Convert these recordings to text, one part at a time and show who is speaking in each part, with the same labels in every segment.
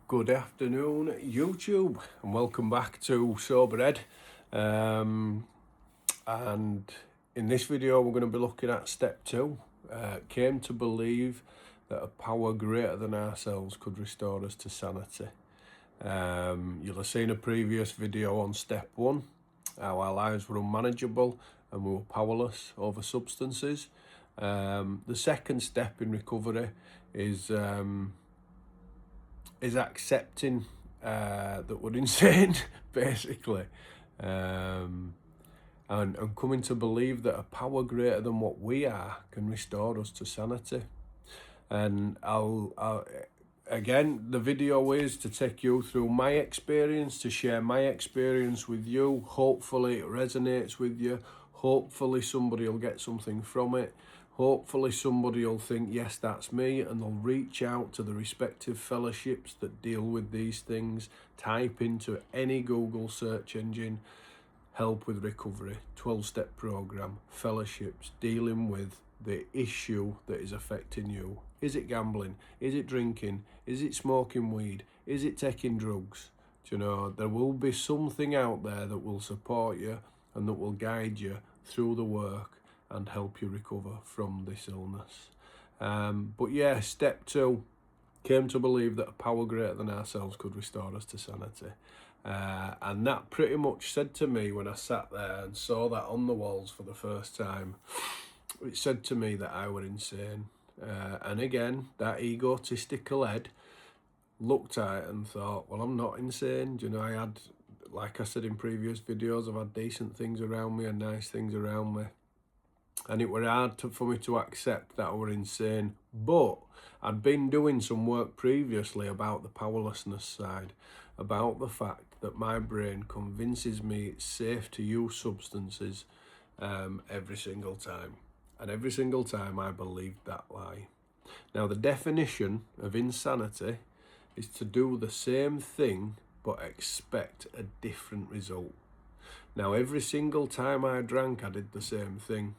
Speaker 1: Good afternoon, YouTube, and welcome back to Sober Ed. And in this video, we're going to be looking at step 2. Came to believe that a power greater than ourselves could restore us to sanity. You'll have seen a previous video on step 1, how our lives were unmanageable and we were powerless over substances. The second step in recovery is accepting that we're insane, basically, and coming to believe that a power greater than what we are can restore us to sanity. And again, the video is to take you through my experience, to share my experience with you. Hopefully it resonates with you. Hopefully somebody will get something from it. Hopefully somebody will think, yes, that's me, and they'll reach out to the respective fellowships that deal with these things. Type into any Google search engine, help with recovery, 12-step program, fellowships, dealing with the issue that is affecting you. Is it gambling? Is it drinking? Is it smoking weed? Is it taking drugs? Do you know, there will be something out there that will support you and that will guide you through the work and help you recover from this illness. But yeah, step 2, came to believe that a power greater than ourselves could restore us to sanity. And that pretty much said to me, when I sat there and saw that on the walls for the first time, it said to me that I were insane. And again, that egotistical head looked at it and thought, well, I'm not insane. You know, I had, like I said in previous videos, I've had decent things around me and nice things around me. And it were hard for me to accept that I were insane. But I'd been doing some work previously about the powerlessness side, about the fact that my brain convinces me it's safe to use substances every single time. And every single time I believed that lie. Now, the definition of insanity is to do the same thing but expect a different result. Now, every single time I drank, I did the same thing.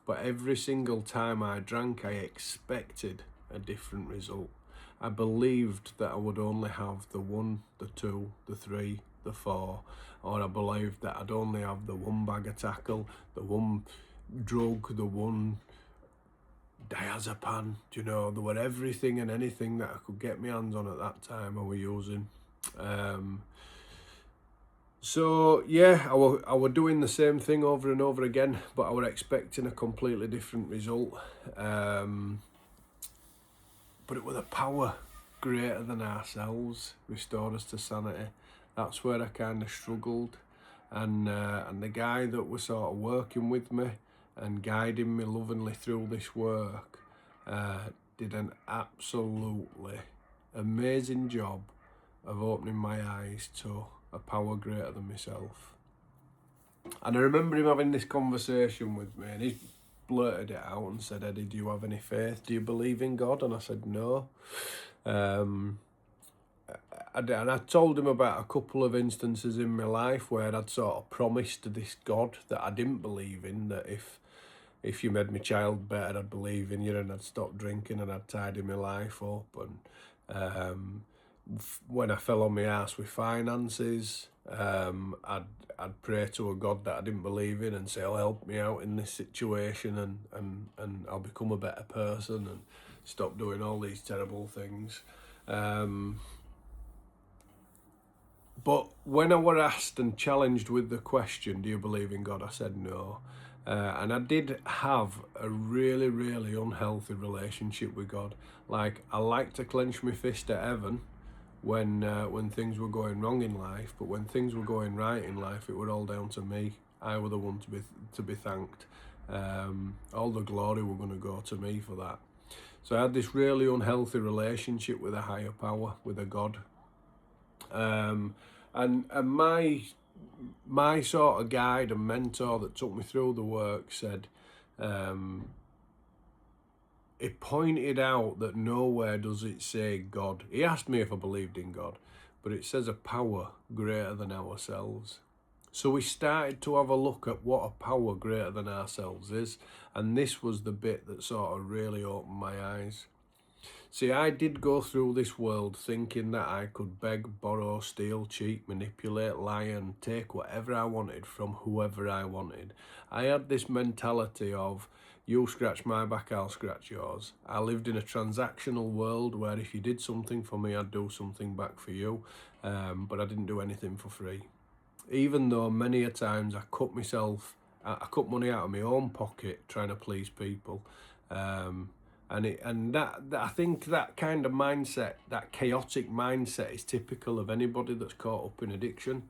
Speaker 1: But every single time I drank, I expected a different result. I believed that I would only have the 1, the 2, the 3, the 4, or I believed that I'd only have the 1 bag of tackle, the 1 drug, the 1 diazepam. You know, there were everything and anything that I could get my hands on at that time I were using. So yeah, I were doing the same thing over and over again, but I were expecting a completely different result. But it was a power greater than ourselves restore us to sanity. That's where I kind of struggled, and the guy that was sort of working with me and guiding me lovingly through this work did an absolutely amazing job of opening my eyes to a power greater than myself. And I remember him having this conversation with me, and he blurted it out and said, "Eddie, do you have any faith? Do you believe in God?" And I said, "No." And I told him about a couple of instances in my life where I'd sort of promised to this God that I didn't believe in, that if you made my child better, I'd believe in you, and I'd stop drinking and I'd tidy my life up. And when I fell on my ass with finances, I'd pray to a God that I didn't believe in and say, "Oh, help me out in this situation, and I'll become a better person and stop doing all these terrible things." But when I were asked and challenged with the question, "Do you believe in God?" I said no. And I did have a really, really unhealthy relationship with God. Like, I like to clench my fist at heaven when things were going wrong in life, but when things were going right in life, it were all down to me. I were the one to be thanked. All the glory were going to go to me for that. So I had this really unhealthy relationship with a higher power, with a God. And my sort of guide and mentor that took me through the work said, it pointed out that nowhere does it say God. He asked me if I believed in God, but it says a power greater than ourselves. So we started to have a look at what a power greater than ourselves is, and this was the bit that sort of really opened my eyes. See, I did go through this world thinking that I could beg, borrow, steal, cheat, manipulate, lie, and take whatever I wanted from whoever I wanted. I had this mentality of, you scratch my back, I'll scratch yours. I lived in a transactional world where if you did something for me, I'd do something back for you, but I didn't do anything for free. Even though many a times I cut money out of my own pocket trying to please people. And that I think that kind of mindset, that chaotic mindset, is typical of anybody that's caught up in addiction.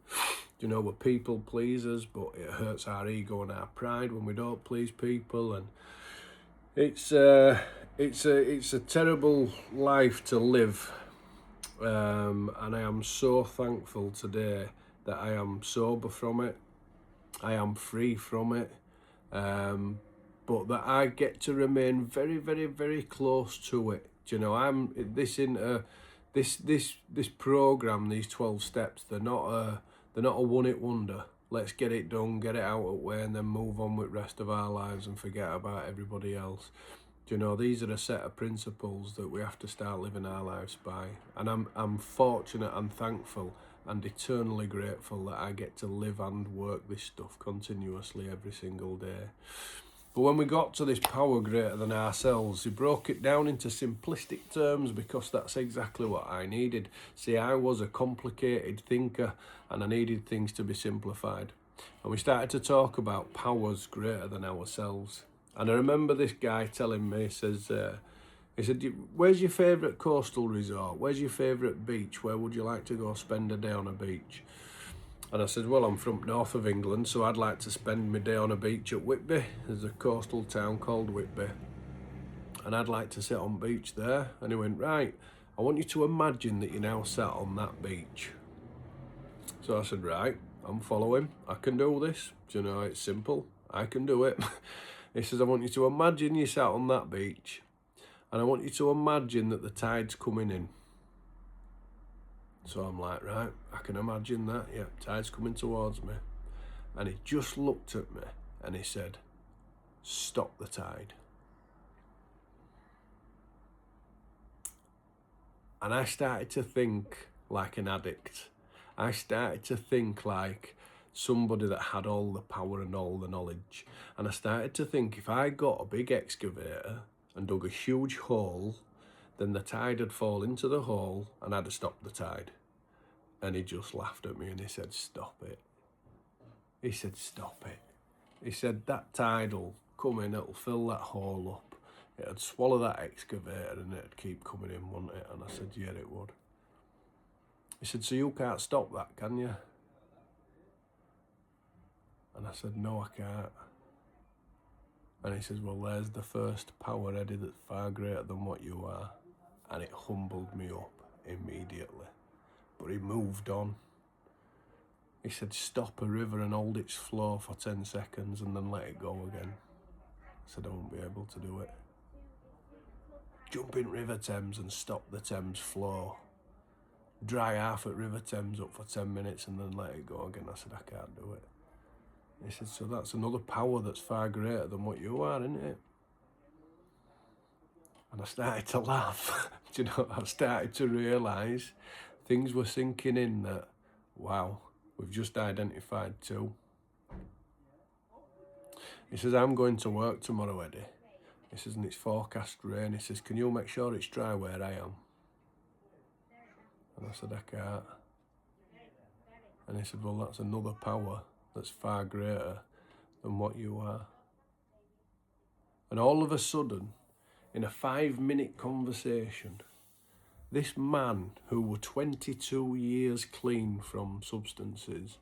Speaker 1: You know, we're people pleasers, but it hurts our ego and our pride when we don't please people, and it's a terrible life to live. And I am so thankful today that I am sober from it. I am free from it. But that I get to remain very, very, very close to it. You know, this program, these 12 steps, they're not a one-hit wonder. Let's get it done, get it out of the way, and then move on with the rest of our lives and forget about everybody else. You know, these are a set of principles that we have to start living our lives by. And I'm fortunate and thankful and eternally grateful that I get to live and work this stuff continuously every single day. But when we got to this power greater than ourselves, he broke it down into simplistic terms because that's exactly what I needed. See, I was a complicated thinker and I needed things to be simplified. And we started to talk about powers greater than ourselves. And I remember this guy telling me, he said, where's your favourite coastal resort? Where's your favourite beach? Where would you like to go spend a day on a beach? And I said, well, I'm from north of England, so I'd like to spend my day on a beach at Whitby. There's a coastal town called Whitby. And I'd like to sit on beach there. And he went, right, I want you to imagine that you're now sat on that beach. So I said, right, I'm following. I can do this. Do you know, it's simple. I can do it. He says, I want you to imagine you sat on that beach. And I want you to imagine that the tide's coming in. So I'm like, right, I can imagine that. Yeah, tide's coming towards me. And he just looked at me and he said, stop the tide. And I started to think like an addict. I started to think like somebody that had all the power and all the knowledge. And I started to think, if I got a big excavator and dug a huge hole, then the tide would fall into the hole and I'd have stopped the tide. And he just laughed at me and he said, stop it. He said, stop it. He said, that tide will come in, it'll fill that hole up. It'd swallow that excavator and it'd keep coming in, wouldn't it? And I said, yeah, it would. He said, so you can't stop that, can you? And I said, no, I can't. And he says, well, there's the first power, Eddie, that's far greater than what you are. And it humbled me up immediately. But he moved on. He said, stop a river and hold its flow for 10 seconds and then let it go again. I said, I won't be able to do it. Jump in River Thames and stop the Thames flow. Dry half at River Thames up for 10 minutes and then let it go again. I said, I can't do it. He said, so that's another power that's far greater than what you are, isn't it? And I started to laugh. Do you know, I started to realise things were sinking in that, wow, we've just identified two. He says, I'm going to work tomorrow, Eddie. He says, and it's forecast rain. He says, can you make sure it's dry where I am? And I said, I can't. And he said, well, that's another power that's far greater than what you are. And all of a sudden, in a 5-minute conversation, this man who were 22 years clean from substances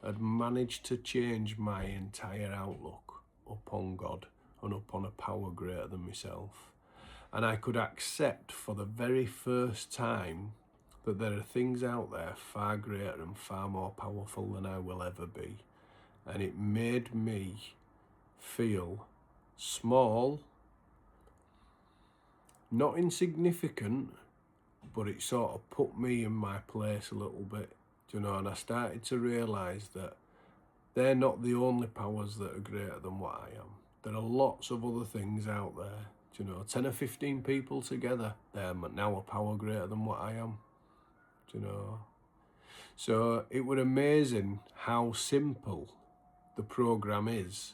Speaker 1: had managed to change my entire outlook upon God and upon a power greater than myself. And I could accept for the very first time that there are things out there far greater and far more powerful than I will ever be. And it made me feel small, not insignificant, but it sort of put me in my place a little bit, you know, and I started to realise that they're not the only powers that are greater than what I am. There are lots of other things out there, Do you know, 10 or 15 people together, they're now a power greater than what I am. Do you know? So it was amazing how simple the program is.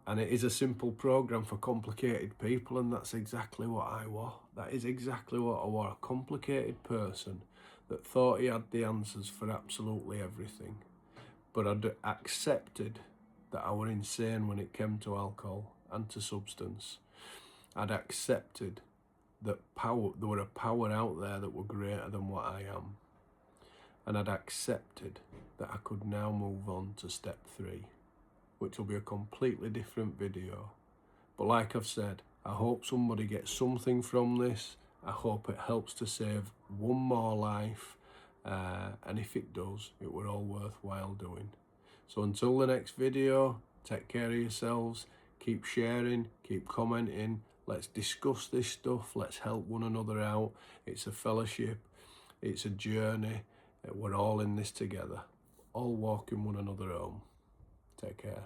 Speaker 1: And it is a simple program for complicated people, and that's exactly what I was. That is exactly what I was, a complicated person that thought he had the answers for absolutely everything. But I'd accepted that I were insane when it came to alcohol and to substance. I'd accepted that there were a power out there that were greater than what I am. And I'd accepted that I could now move on to step 3, which will be a completely different video. But like I've said, I hope somebody gets something from this. I hope it helps to save one more life. And if it does, it were all worthwhile doing. So until the next video, take care of yourselves. Keep sharing, keep commenting. Let's discuss this stuff. Let's help one another out. It's a fellowship. It's a journey. We're all in this together. All walking one another home. Take care.